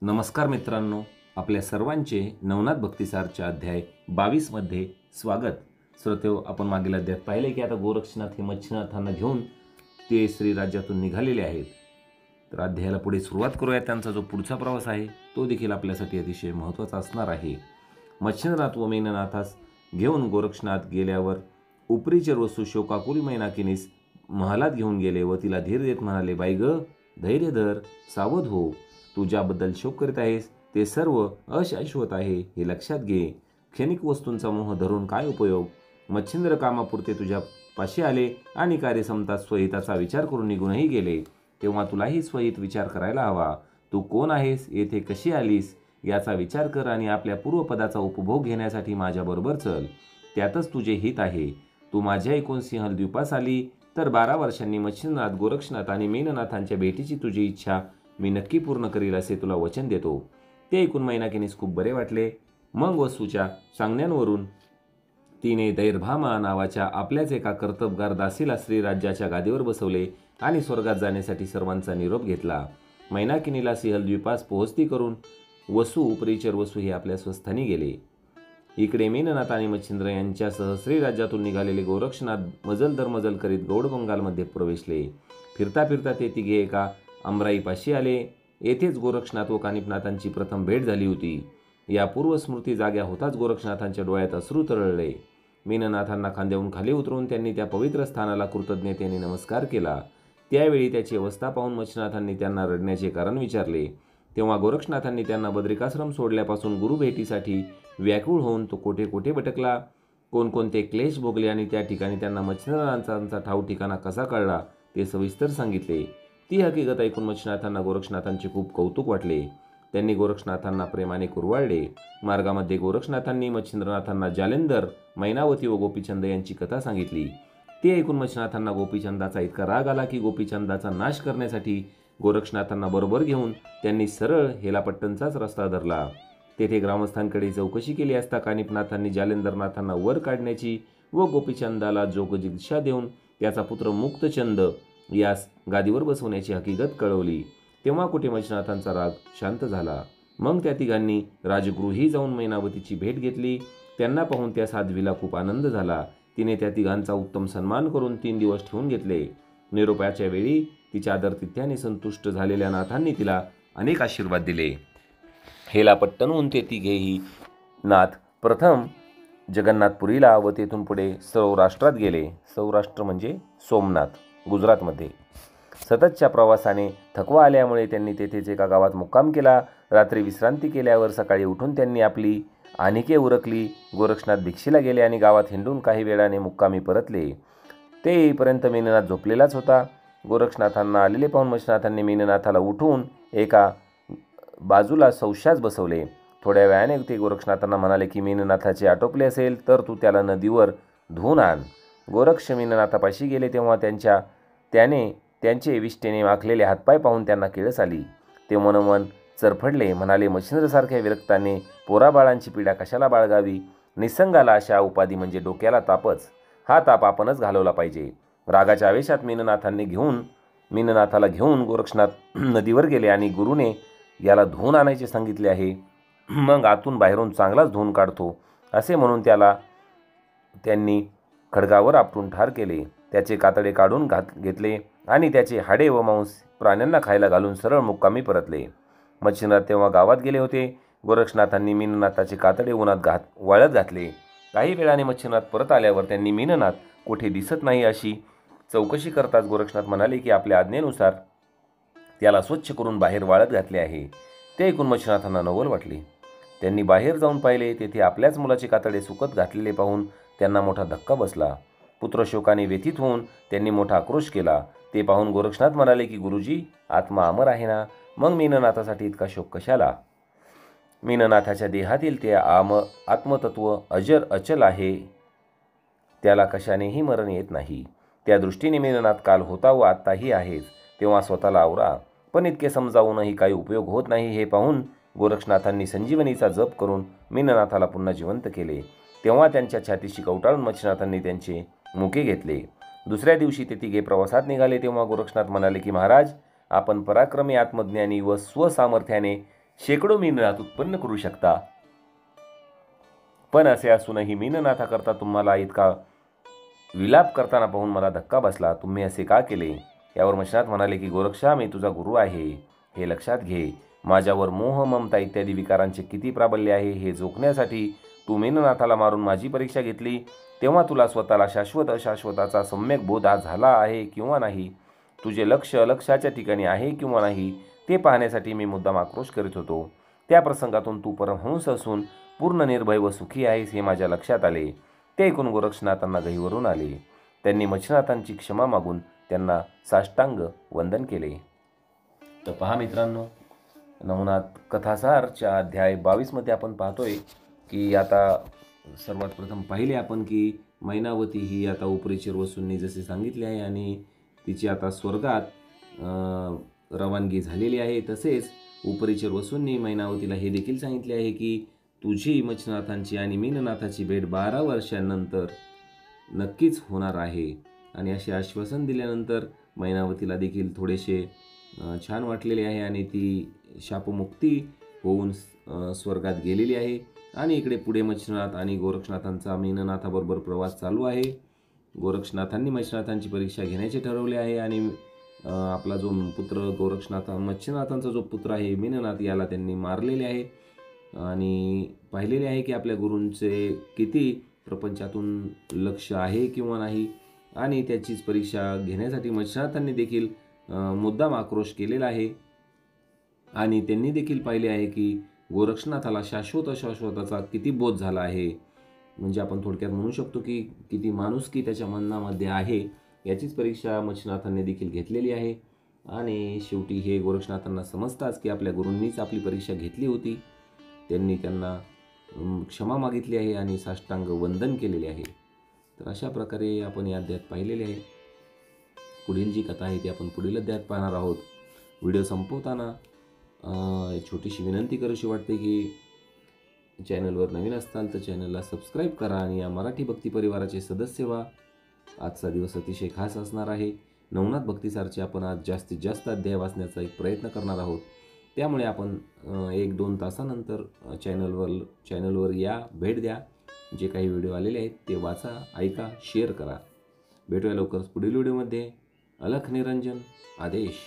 नमस्कार मित्रांनो, आपल्या सर्वांचे नवनाथ भक्तिसारच्या अध्याय 22 मध्ये स्वागत. श्रोतेहो, आपण मागील अध्यायात पाहिले की आता गोरक्षनाथ हे मच्छिनाथांना घेऊन ते श्रीराज्यातून निघालेले आहेत. तर अध्यायाला पुढे सुरुवात करूया. त्यांचा जो पुढचा प्रवास आहे तो देखील आपल्यासाठी अतिशय महत्त्वाचा असणार आहे. मच्छिंद्रनाथ व मेननाथास घेऊन गोरक्षनाथ गेल्यावर उपरीचर वसू शोकाकुल मैनाकिनीस महालात घेऊन गेले व तिला धीर देत म्हणाले, बाई ग, धैर्य धर, सावध हो. तू ज्याबद्दल शोक करीत आहेस ते सर्व अशाश्वत आहे हे लक्षात घे. क्षणिक वस्तूंचा मोह धरून काय उपयोग. मच्छिंद्र कामापुरते तुझ्या पाशी आले आणि कार्यसमता स्वहिताचा विचार करून निघूनही गेले, तेव्हा तुलाही स्वहित विचार करायला हवा. तू कोण आहेस, येथे कशी आलीस याचा विचार कर आणि आपल्या पूर्वपदाचा उपभोग घेण्यासाठी माझ्याबरोबर चल. त्यातच तुझे हित आहे. तू माझ्या ऐकून सिंहलद्वीपास आली तर 12 वर्षांनी मच्छिंद्रनाथ, गोरक्षनाथ आणि मेननाथांच्या भेटीची तुझी इच्छा मी नक्की पूर्ण करील असे तुला वचन देतो. ते ऐकून मैनाकिनीस खूप बरे वाटले. मग वसूच्या सांगण्यावरून तिने दैर्भामा नावाच्या आपल्याच एका कर्तबगार दासीला श्रीराज्याच्या गादीवर बसवले आणि स्वर्गात जाण्यासाठी सर्वांचा निरोप घेतला. मैनाकिनीला सिंहलद्वीपास पोहोचती करून वसू उपरीचर वसू हे आपल्या स्वस्थानी गेले. इकडे मेननाथ आणि मच्छिंद्र यांच्यासह श्रीराज्यातून निघालेले गोरक्षनाथ मजल दर मजल करीत गौडबंगालमध्ये प्रवेशले. फिरता फिरता ते तिघे एका अमराईपाशी आले. येथेच गोरक्षनाथ व कानिपनाथांची प्रथम भेट झाली होती. या पूर्वस्मृती जाग्या होताच गोरक्षनाथांच्या डोळ्यात अश्रू तरळले. मेननाथांना खांद्यावरून खाली उतरवून त्यांनी त्या पवित्र स्थानाला कृतज्ञतेने नमस्कार केला. त्यावेळी त्याची अवस्था पाहून मच्छिनाथांनी त्यांना रडण्याचे कारण विचारले. तेव्हा गोरक्षनाथांनी त्यांना बद्रिकाश्रम सोडल्यापासून गुरुभेटीसाठी व्याकुळ होऊन तो कोठे कोठे भटकला, कोणकोणते क्लेश भोगले आणि त्या ठिकाणी त्यांना मच्छिंद्रनाथांचा ठाव ठिकाणा कसा कळला ते सविस्तर सांगितले. ती हकीकत ऐकून मच्छिनाथांना गोरक्षनाथांचे खूप कौतुक वाटले. त्यांनी गोरक्षनाथांना प्रेमाने कुरवाळले. मार्गामध्ये गोरक्षनाथांनी मच्छिंद्रनाथांना जालेंदर, मैनावती व गोपीचंद यांची कथा सांगितली. ते ऐकून मच्छिनाथांना गोपीचंदाचा इतका राग आला की गोपीचंदाचा नाश करण्यासाठी गोरक्षनाथांना बरोबर घेऊन त्यांनी सरळ हेलापट्टणचाच रस्ता धरला. तेथे ग्रामस्थांकडे चौकशी केली असता कानिपनाथांनी जालेंदरनाथांना वर काढण्याची व गोपीचंदाला जोगदीक्षा देऊन त्याचा पुत्र मुक्तचंद यास गादीवर बसवण्याची हकीकत कळवली. तेव्हा कुठे मच्छिनाथांचा राग शांत झाला. मग त्या तिघांनी राजगृही जाऊन मैनावतीची भेट घेतली. त्यांना पाहून त्या साध्वीला खूप आनंद झाला. तिने त्या तिघांचा उत्तम सन्मान करून 3 दिवस ठेवून घेतले. निरोपाच्या वेळी तिच्या आदरातिथ्याने संतुष्ट झालेल्या नाथांनी तिला अनेक आशीर्वाद दिले. हेलापट्टणहून ते तिघेही नाथ प्रथम जगन्नाथपुरीला व तेथून पुढे सौराष्ट्रात गेले. सौराष्ट्र म्हणजे सोमनाथ, गुजरातमध्ये. सततच्या प्रवासाने थकवा आल्यामुळे त्यांनी तेथेच एका गावात मुक्काम केला. रात्री विश्रांती केल्यावर सकाळी उठून त्यांनी आपली आनिके उरकली. गोरक्षनाथ भिक्षेला गेले आणि गावात हिंडून काही वेळाने मुक्कामी परतले. ते येईपर्यंत मेननाथ झोपलेलाच होता. गोरक्षनाथांना आलेले पाहून मच्छिनाथांनी मेननाथाला उठवून एका बाजूला शौचास बसवले. थोड्या वेळाने ते गोरक्षनाथांना म्हणाले की मेननाथाचे आटोपले असेल तर तू त्याला नदीवर धुवून आण. गोरक्ष मेननाथापाशी गेले तेव्हा त्याने त्यांचे विष्ठेने माखलेले हातपाय पाहून त्यांना किळस आली. ते मनोमन चरफडले. म्हणाले, मच्छिंद्रसारख्या विरक्ताने पोराबाळांची पीडा कशाला बाळगावी. निसंगाला अशा उपाधी म्हणजे डोक्याला तापच. हा ताप आपणच घालवला पाहिजे. रागाच्या आवेशात मेननाथाला घेऊन गोरक्षनाथ नदीवर गेले आणि गुरुने याला धुवून आणायचे सांगितले आहे. मग आतून बाहेरून चांगलाच धुवून काढतो असे म्हणून त्यांनी खडगावर आपटून ठार केले. त्याचे कातडे काढून घेतले आणि त्याचे हाडे व मांस प्राण्यांना खायला घालून सरळ मुक्कामी परतले. मच्छिंद्रनाथ तेव्हा गावात गेले होते. गोरक्षनाथांनी मेननाथाचे कातडे उन्हात वाळत घातले. काही वेळाने मच्छिंद्रनाथ परत आल्यावर त्यांनी मेननाथ कुठे दिसत नाही अशी चौकशी करताच गोरक्षनाथ म्हणाले की आपल्या आज्ञेनुसार त्याला स्वच्छ करून बाहेर वाळत घातले आहे. ते ऐकून मच्छिंद्रनाथांना नवल वाटले. त्यांनी बाहेर जाऊन पाहिले. तेथे आपल्याच मुलाचे कातडे सुकत घातलेले पाहून त्यांना मोठा धक्का बसला. पुत्रशोकाने व्यथित होऊन त्यांनी मोठा आक्रोश केला. ते पाहून गोरक्षनाथ म्हणाले की गुरुजी, आत्मा अमर आहे ना, मग मेननाथासाठी इतका शोक कशाला. मेननाथाच्या देहातील ते आत्मतत्व अजर अचल आहे. त्याला कशानेही मरण येत नाही. त्या दृष्टीने मेननाथ काल होता व आत्ताही आहेच. तेव्हा स्वतःला आवरा. पण इतके समजावूनही काही उपयोग होत नाही हे पाहून गोरक्षनाथांनी संजीवनीचा जप करून मेननाथाला पुन्हा जिवंत केले. तेव्हा त्यांच्या छातीशी कवटाळून मच्छिनाथांनी त्यांचे मुके घेतले. दुसऱ्या दिवशी ते तिघे प्रवासात निघाले. तेव्हा गोरक्षनाथ म्हणाले की महाराज, आपण पराक्रमी आत्मज्ञानी व स्वसामर्थ्याने शेकडो मीननाथ उत्पन्न करू शकता. पण असे असूनही मीननाथाकरता तुम्हाला इतका विलाप करताना पाहून मला धक्का बसला. तुम्ही असे का केले? यावर मच्छनाथ म्हणाले की गोरक्षा, मी तुझा गुरु आहे हे लक्षात घे. माझ्यावर मोह, ममता इत्यादी विकारांचे किती प्राबल्य आहे हे जोखण्यासाठी तू मीननाथाला मारून माझी परीक्षा घेतली. तेव्हा तुला स्वतःला शाश्वत अशाश्वताचा सम्यक बोध झाला आहे किंवा नाही, तुझे लक्ष लक्षाच्या ठिकाणी आहे किंवा नाही, ते पाहण्यासाठी मी मुद्दाम आक्रोश करीत होतो. त्या प्रसंगातून तू परमहंस असून पूर्ण निर्भय व सुखी आहेस हे माझ्या लक्षात आले. ते ऐकून गोरक्षनाथांना गहिवरून आले. त्यांनी मच्छनाथांची क्षमा मागून त्यांना साष्टांग वंदन केले. तर पहा मित्रांनो, नवनाथ कथासारच्या अध्याय 22 मध्ये आपण पाहतोय की आता सर्वात प्रथम पाहिले आपण की मैनावती ही आता उपरीचर वसूंनी जसे सांगितले आहे आणि तिची आता स्वर्गात रवानगी झालेली आहे. तसेच उपरीचर वसूंनी मैनावतीला हे देखील सांगितले आहे की तुझी मच्छनाथांची आणि मीननाथाची भेट 12 वर्षांनंतर नक्कीच होणार आहे. आणि असे आश्वासन दिल्यानंतर मैनावतीला देखील थोडेसे छान वाटलेले आहे आणि ती शापमुक्ती होऊन स्वर्गात गेलेली आहे. आणि इकडे पुढे मच्छनाथ आणि गोरक्षनाथांचा मीननाथाबरोबर प्रवास चालू आहे. गोरक्षनाथांनी मच्छनाथांची परीक्षा घेण्याचे ठरवले आहे आणि आपला जो पुत्र मच्छनाथांचा जो पुत्र आहे मीननाथ, याला त्यांनी मारलेले आहे आणि पाहिलेले आहे की आपल्या गुरूंचे किती प्रपंचातून लक्ष आहे किंवा नाही. आणि त्याचीच परीक्षा घेण्यासाठी मच्छनाथांनी देखील मुद्दाम आक्रोश केलेला आहे. आणि त्यांनी देखील पाहिले आहे की गोरक्षनाथाला शाश्वत अशाश्वताचा किती बोध झाला आहे. म्हणजे आपण थोडक्यात म्हणू शकतो की किती माणुसकी त्याच्या मनामध्ये आहे, याचीच परीक्षा मच्छनाथांनी देखील घेतलेली आहे. आणि शेवटी हे गोरक्षनाथांना समजताच की आपल्या गुरूंनीच आपली परीक्षा घेतली होती. त्यांनी त्यांना क्षमा मागितली आहे आणि साष्टांग वंदन केलेले आहे. तर अशा प्रकारे आपण या अध्यायात पाहिलेले आहे. पुढील जी कथा आहे ती आपण पुढील अध्यायात पाहणार आहोत. व्हिडिओ संपवताना एक छोटीशी विनंती करूशी वाटते की चॅनलवर नवीन असताल तर चॅनलला सबस्क्राईब करा आणि या मराठी भक्ती परिवाराचे सदस्य व्हा. आजचा दिवस अतिशय खास असणार आहे. नवनाथ भक्तीसारचे आपण आज जास्तीत जास्त अध्याय वाचण्याचा एक प्रयत्न करणार आहोत. त्यामुळे आपण 1-2 तासानंतर चॅनलवर या, भेट द्या. जे काही व्हिडिओ आलेले आहेत ते वाचा, ऐका, शेअर करा. भेटूया लवकरच पुढील व्हिडिओमध्ये. अलख निरंजन आदेश.